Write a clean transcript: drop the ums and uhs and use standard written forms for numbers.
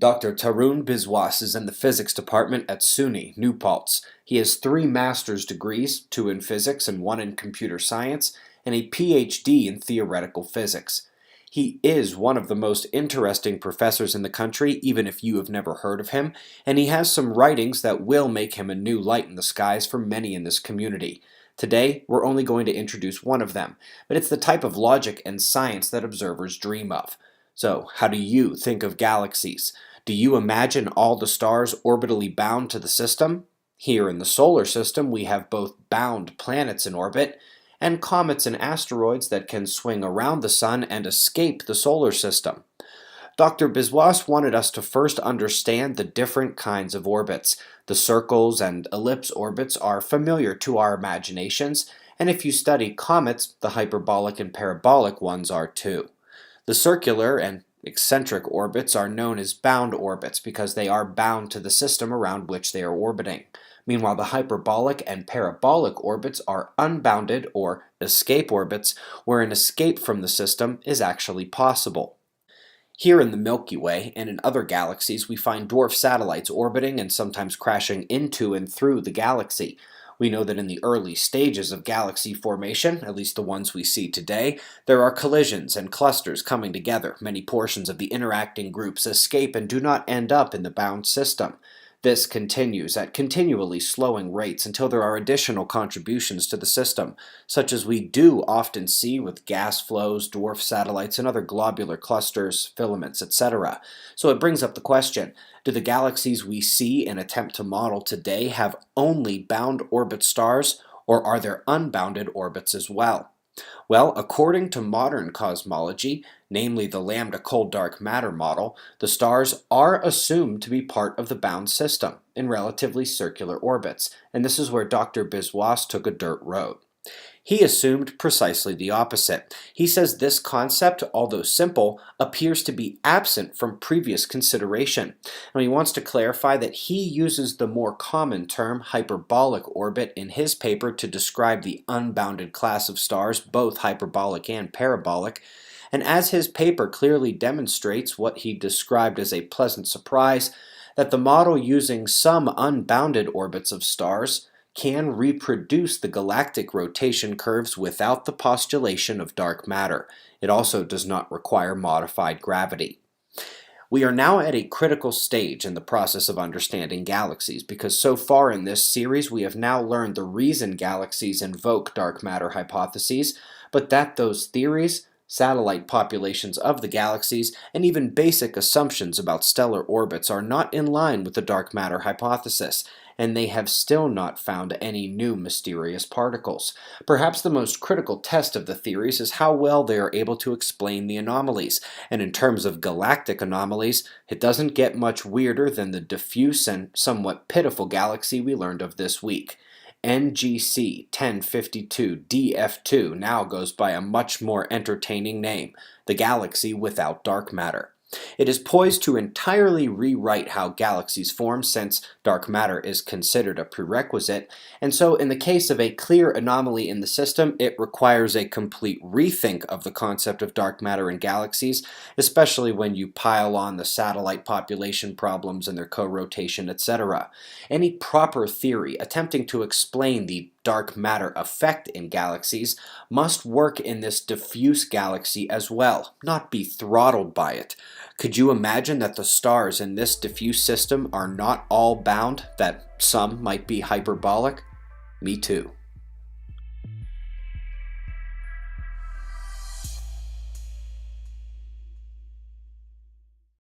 Dr. Tarun Biswas is in the physics department at SUNY, New Paltz. He has 3 master's degrees, 2 in physics and 1 in computer science, and a PhD in theoretical physics. He is one of the most interesting professors in the country, even if you have never heard of him, and he has some writings that will make him a new light in the skies for many in this community. Today, we're only going to introduce one of them, but it's the type of logic and science that observers dream of. So, how do you think of galaxies? Do you imagine all the stars orbitally bound to the system? Here in the solar system, we have both bound planets in orbit and comets and asteroids that can swing around the sun and escape the solar system. Dr. Biswas wanted us to first understand the different kinds of orbits. The circles and ellipse orbits are familiar to our imaginations, and if you study comets, the hyperbolic and parabolic ones are too. The circular and eccentric orbits are known as bound orbits because they are bound to the system around which they are orbiting. Meanwhile, the hyperbolic and parabolic orbits are unbounded or escape orbits, where an escape from the system is actually possible. Here in the Milky Way and in other galaxies, we find dwarf satellites orbiting and sometimes crashing into and through the galaxy. We know that in the early stages of galaxy formation, at least the ones we see today, there are collisions and clusters coming together. Many portions of the interacting groups escape and do not end up in the bound system. This continues at continually slowing rates until there are additional contributions to the system, such as we do often see with gas flows, dwarf satellites, and other globular clusters, filaments, etc. So it brings up the question, do the galaxies we see and attempt to model today have only bound orbit stars, or are there unbounded orbits as well? Well, according to modern cosmology, namely the lambda cold dark matter model, the stars are assumed to be part of the bound system in relatively circular orbits, and this is where Dr. Biswas took a dirt road. He assumed precisely the opposite. He says this concept, although simple, appears to be absent from previous consideration. Now, he wants to clarify that he uses the more common term hyperbolic orbit in his paper to describe the unbounded class of stars, both hyperbolic and parabolic. And as his paper clearly demonstrates what he described as a pleasant surprise, that the model using some unbounded orbits of stars can reproduce the galactic rotation curves without the postulation of dark matter. It also does not require modified gravity. We are now at a critical stage in the process of understanding galaxies because so far in this series we have now learned the reason galaxies invoke dark matter hypotheses, but that those theories, satellite populations of the galaxies, and even basic assumptions about stellar orbits are not in line with the dark matter hypothesis, and they have still not found any new mysterious particles. Perhaps the most critical test of the theories is how well they are able to explain the anomalies, and in terms of galactic anomalies, it doesn't get much weirder than the diffuse and somewhat pitiful galaxy we learned of this week. NGC 1052 DF2 now goes by a much more entertaining name, the galaxy without dark matter. It is poised to entirely rewrite how galaxies form since dark matter is considered a prerequisite, and so in the case of a clear anomaly in the system, it requires a complete rethink of the concept of dark matter in galaxies, especially when you pile on the satellite population problems and their co-rotation, etc. Any proper theory attempting to explain the dark matter effect in galaxies must work in this diffuse galaxy as well, not be throttled by it. Could you imagine that the stars in this diffuse system are not all bound, that some might be hyperbolic? Me too.